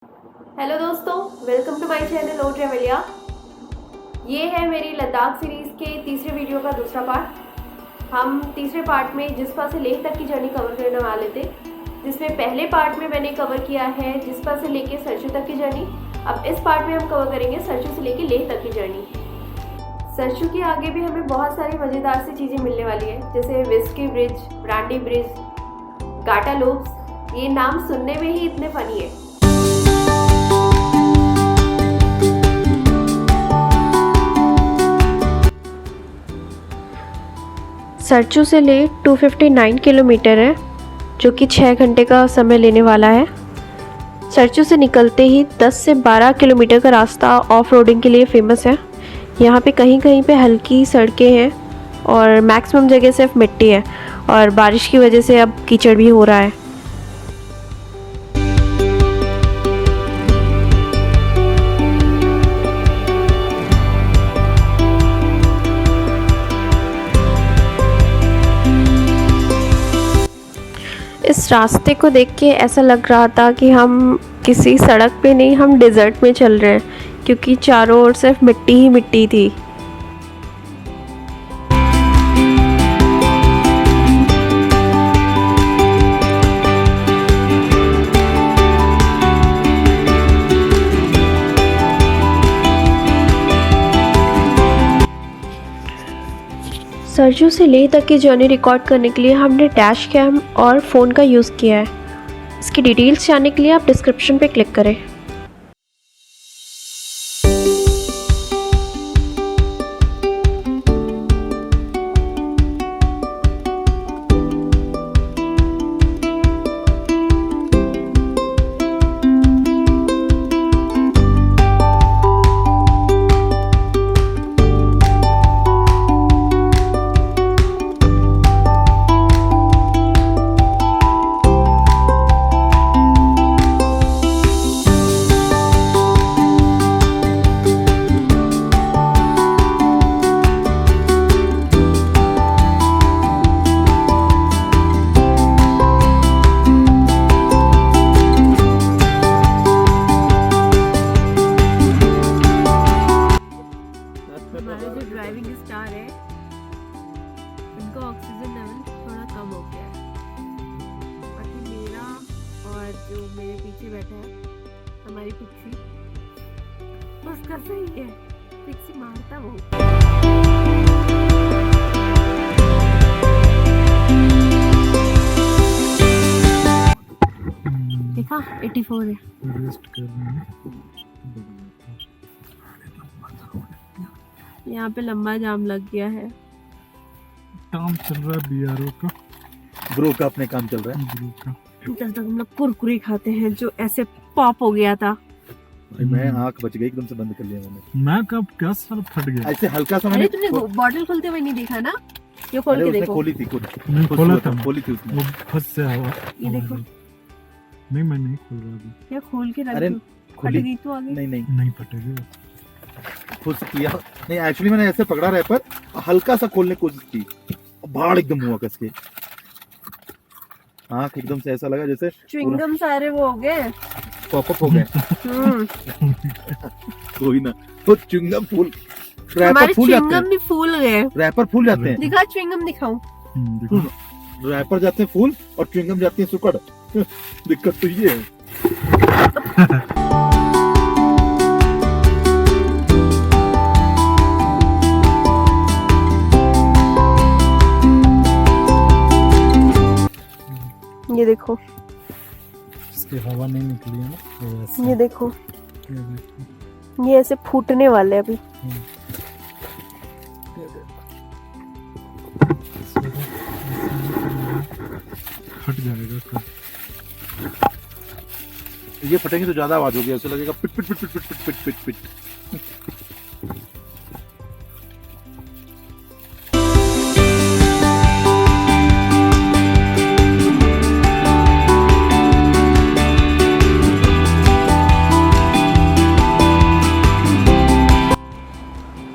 Hello दोस्तों, welcome to my channel ओ ट्रेवलिया। ये है मेरी लद्दाख सीरीज़ के तीसरे वीडियो का दूसरा पार्ट। हम तीसरे पार्ट में जिस्पा से लेह तक की जर्नी कवर करने वाले थे, जिसमें पहले पार्ट में मैंने कवर किया है जिस्पा से लेके सरचू तक की जर्नी। अब इस पार्ट में हम कवर करेंगे सरचू से लेके लेह तक की जर्नी। सरचू के आगे भी हमें बहुत सारी मज़ेदार सी चीज़ें मिलने वाली है, जैसे विस्की ब्रिज, ब्रांडी ब्रिज, गाटा लूप्स। ये नाम सुनने में ही इतने फनी है। सरचू से ले 259 किलोमीटर है, जो कि 6 घंटे का समय लेने वाला है। सरचू से निकलते ही 10 से 12 किलोमीटर का रास्ता ऑफ रोडिंग के लिए फेमस है। यहाँ पे कहीं कहीं पे हल्की सड़कें हैं और मैक्सिमम जगह सिर्फ मिट्टी है, और बारिश की वजह से अब कीचड़ भी हो रहा है। इस रास्ते को देख के ऐसा लग रहा था कि हम किसी सड़क पे नहीं, हम डेजर्ट में चल रहे हैं, क्योंकि चारों ओर सिर्फ मिट्टी ही मिट्टी थी। सरचू से लेह तक की जर्नी रिकॉर्ड करने के लिए हमने डैश कैम और फ़ोन का यूज़ किया है। इसकी डिटेल्स जानने के लिए आप डिस्क्रिप्शन पे क्लिक करें। हमारे जो ड्राइविंग स्टार है, उनका ऑक्सीजन लेवल थोड़ा कम हो गया है। बाकी मेरा और जो मेरे पीछे बैठा है, हमारी पिक्सी, उसका सही है। पिक्सी मारता वो। देखा 84 है। यहाँ पे लंबा जाम लग गया है। काम चल रहा है बीआरओ का, ब्रो का अपने काम चल रहा है। ब्रो का जब तक हम लोग कुरकुरे खाते हैं जो ऐसे पॉप हो गया था। भाई मैं आंख बच गई, एकदम से बंद कर लिया मैंने। मैं कब क्या सर फट गया। ऐसे हल्का सा अरे मैंने तुमने बॉटल खोलते हुए नहीं देखा ना? ये खोल अरे के उसने देखो। खोली थी खुद। नहीं खोला था, खोली थी उसने। वो फंस से आवा। ये देखो। नहीं मैं नहीं खोल रहा अभी। या खोल के रख अरे दो। फट खोली गई तो आगे। नहीं नहीं नहीं फटेगी। खुद से किया नहीं, एक्चुअली मैंने ऐसे पकड़ा रैपर, हल्का सा खोलने की कोशिश की, भाड़ एकदम हुआ कस के। आंख एकदम से ऐसा लगा जैसे च्युइंगम सारे वो हो गए। पॉपअप हो गए। कोई ना, तो च्युइंगम फूल, रैपर हमारे फूल जाते च्युइंगम हैं, भी फूल गए। रैपर फूल जाते हैं। दिखा च्युइंगम दिखाऊं। देखो रैपर जाते हैं फूल और च्युइंगम जाती है सुकड़। दिक्कत तो ये है। ये देखो, इसकी हवा नहीं निकली है ना, तो ऐसा ये देखो, ये देखो। ये ऐसे फूटने वाले हैं अभी। फट जाएगा कब। ये फटेंगे तो ज्यादा आवाज होगी, ऐसा लगेगा पिट पिट पिट पिट पिट पिट पिट पिट पिट।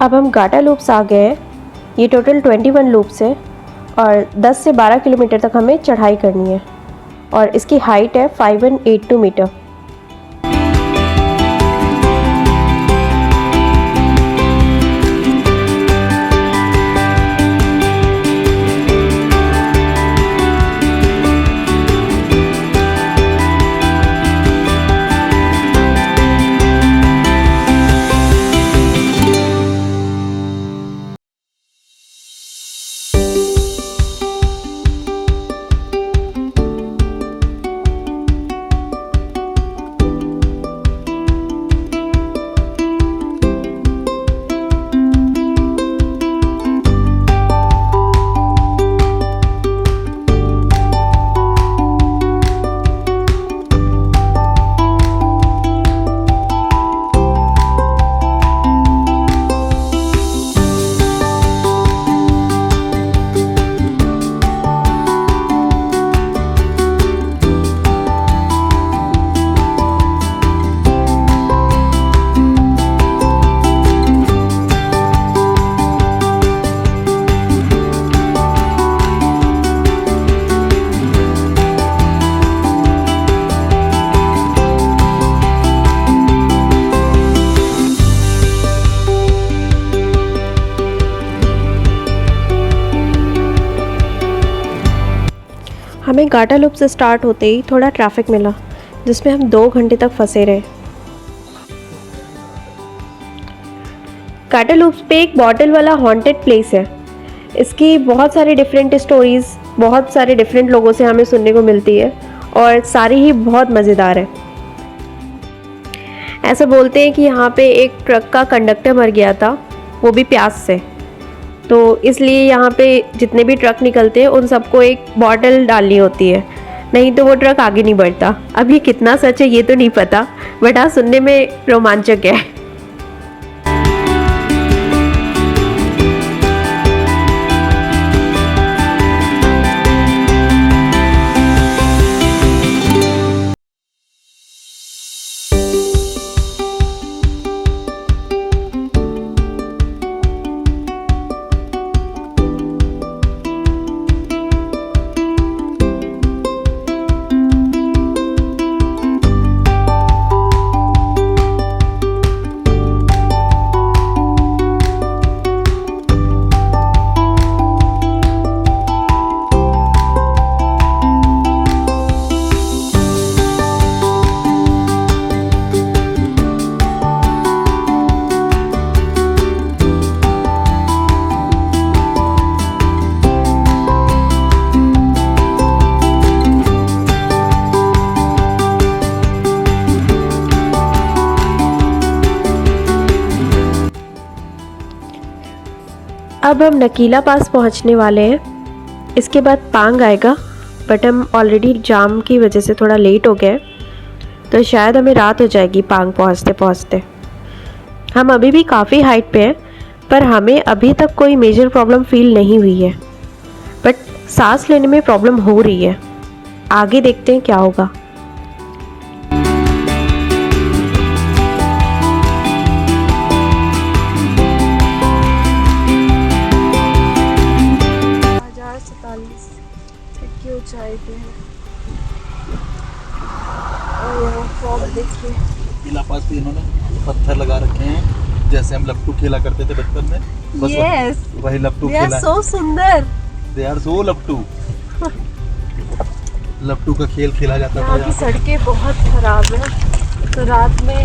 अब हम गाटा लूप्स आ गए हैं। ये टोटल 21 लूप्स है और 10 से 12 किलोमीटर तक हमें चढ़ाई करनी है और इसकी हाइट है 5182 मीटर। हमें गाटालूप से स्टार्ट होते ही थोड़ा ट्रैफिक मिला, जिसमें हम 2 घंटे तक फंसे रहे। गाटालूप पे एक बॉटल वाला हॉन्टेड प्लेस है। इसकी बहुत सारी डिफरेंट स्टोरीज़ बहुत सारे डिफरेंट लोगों से हमें सुनने को मिलती है और सारी ही बहुत मज़ेदार है। ऐसा बोलते हैं कि यहाँ पे एक ट्रक का कंडक्टर मर गया था, वो भी प्यास से। तो इसलिए यहाँ पे जितने भी ट्रक निकलते हैं उन सबको एक बॉटल डालनी होती है, नहीं तो वो ट्रक आगे नहीं बढ़ता। अब ये कितना सच है ये तो नहीं पता, बट हाँ सुनने में रोमांचक है। अब हम नकीला पास पहुंचने वाले हैं। इसके बाद पांग आएगा, बट हम ऑलरेडी जाम की वजह से थोड़ा लेट हो गए, तो शायद हमें रात हो जाएगी पांग पहुंचते पहुंचते। हम अभी भी काफ़ी हाइट पे हैं, पर हमें अभी तक कोई मेजर प्रॉब्लम फील नहीं हुई है, बट सांस लेने में प्रॉब्लम हो रही है। आगे देखते हैं क्या होगा। की ऊंचाई पे है और यहाँ फॉग देखिए। किला पास पे इन्होंने पत्थर लगा रखे हैं, जैसे हम लपटू खेला करते थे बचपन में, बस yes, वही लपटू खेला। सो सुंदर, दे आर सो लपटू। लपटू का खेल खेला जाता था। यहाँ की सड़कें बहुत खराब है, तो रात में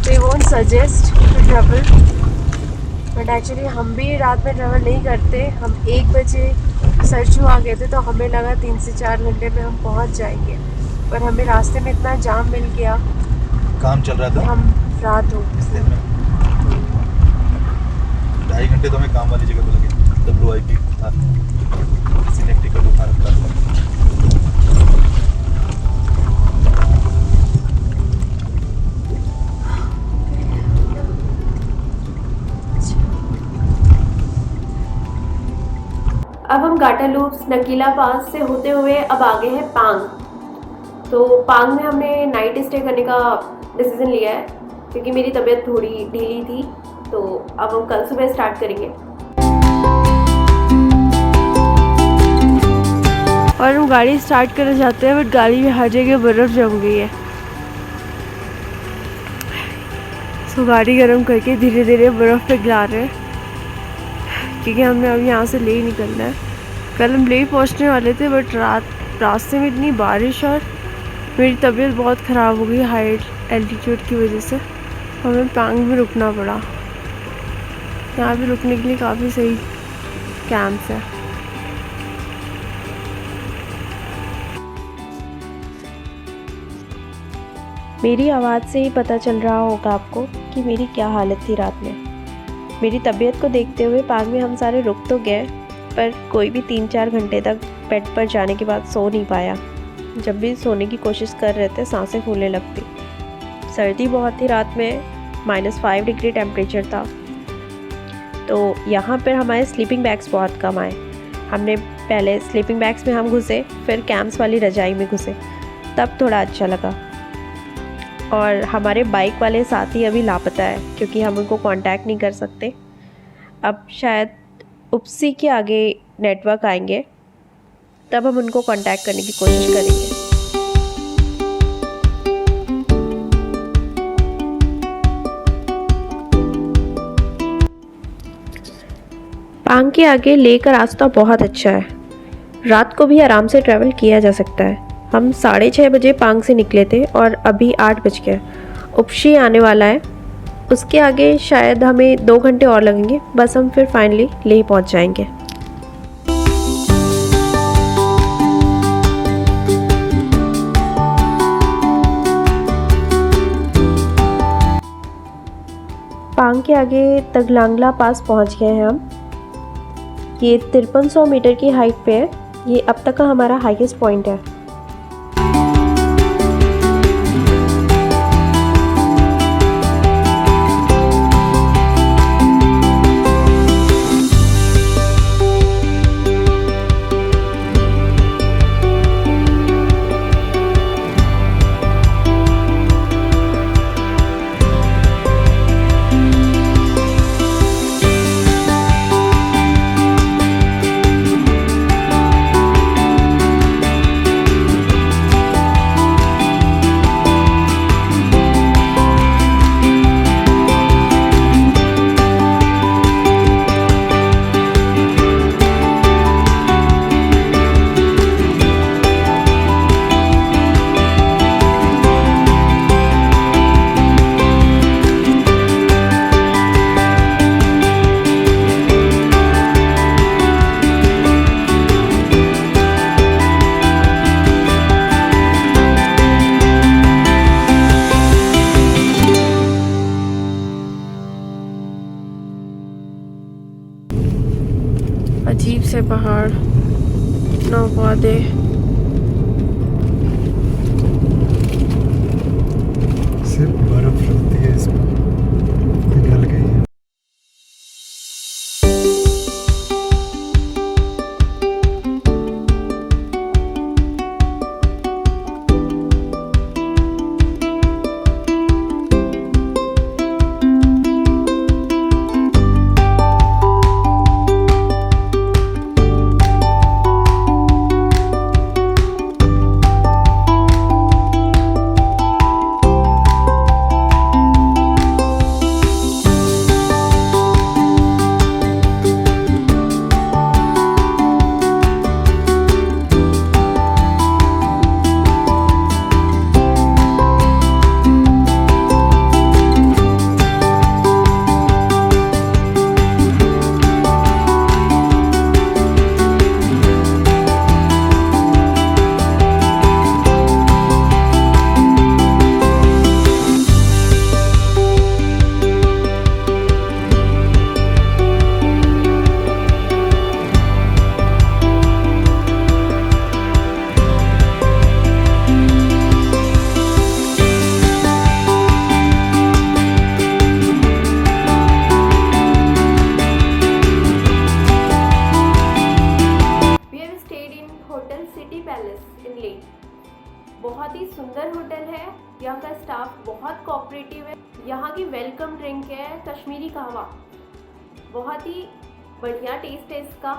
they won't suggest to travel, but actually हम भी रात में ट्रैवल नहीं करते। हम 1 बजे सरचू आ गए थे, तो हमें लगा 3 से 4 घंटे में हम पहुंच जाएंगे, पर हमें रास्ते में इतना जाम मिल गया, काम चल रहा था, हम रात हो गई। 2.5 घंटे तो हमें काम वाली जगह पे लगे। WIP था, सिलेक्ट टिकट उठा रखा था। अब हम गाटालूप नकीला पास से होते हुए अब आगे हैं पांग। तो पांग में हमने नाइट स्टे करने का डिसीज़न लिया है, क्योंकि मेरी तबीयत थोड़ी ढीली थी। तो अब हम कल सुबह स्टार्ट करेंगे। और हम गाड़ी स्टार्ट करने जाते हैं, बट गाड़ी में हर जगह बर्फ़ जम गई है। तो गाड़ी गर्म करके धीरे धीरे बर्फ़ पे गिरा रहे हैं, क्योंकि हमने अब यहाँ से ले निकलना है। कल हम ले पहुँचने वाले थे, बट रास्ते में इतनी बारिश और मेरी तबीयत बहुत ख़राब हो गई हाई एल्टीट्यूड की वजह से, हमें पांग में रुकना पड़ा। यहाँ भी रुकने के लिए काफ़ी सही कैंप्स है। मेरी आवाज़ से ही पता चल रहा होगा आपको कि मेरी क्या हालत थी रात में। मेरी तबीयत को देखते हुए पांग में हम सारे रुक तो गए, पर कोई भी 3-4 घंटे तक बेड पर जाने के बाद सो नहीं पाया। जब भी सोने की कोशिश कर रहे थे सांसें फूलने लगती। सर्दी बहुत थी, रात में -5 डिग्री टेम्परेचर था। तो यहाँ पर हमारे स्लीपिंग बैग्स बहुत कम आए। हमने पहले स्लीपिंग बैग्स में हम घुसे, फिर कैंप्स वाली रजाई में घुसे, तब थोड़ा अच्छा लगा। और हमारे बाइक वाले साथी अभी लापता है, क्योंकि हम उनको कांटेक्ट नहीं कर सकते। अब शायद उपसी के आगे नेटवर्क आएंगे, तब हम उनको कांटेक्ट करने की कोशिश करेंगे। पांग के आगे ले का रास्ता बहुत अच्छा है। रात को भी आराम से ट्रैवल किया जा सकता है। हम 6:30 बजे पांग से निकले थे और अभी 8 बज गए। उपशी आने वाला है, उसके आगे शायद हमें 2 घंटे और लगेंगे। बस हम फिर फाइनली लेह पहुंच जाएंगे। पांग के आगे तगलांगला पास पहुंच गए हैं हम। ये 5300 मीटर की हाइट पे है। ये अब तक का हमारा हाईएस्ट पॉइंट है। अजीब से पहाड़, ना पौधे। सिर्फ बर्फ रहती है इसमें, पिघल गई है। बहुत ही सुंदर होटल है। यहाँ का स्टाफ बहुत कोऑपरेटिव है। यहाँ की वेलकम ड्रिंक है कश्मीरी कहवा, बहुत ही बढ़िया टेस्ट है इसका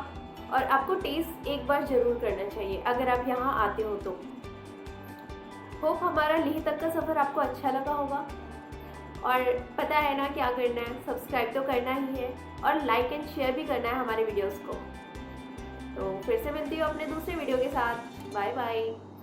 और आपको टेस्ट एक बार ज़रूर करना चाहिए अगर आप यहाँ आते हो तो। होप हमारा लेह तक का सफ़र आपको अच्छा लगा होगा और पता है ना क्या करना है, सब्सक्राइब तो करना ही है और लाइक एंड शेयर भी करना है हमारे वीडियोस को। तो फिर से मिलती हूँ अपने दूसरे वीडियो के साथ। Bye bye.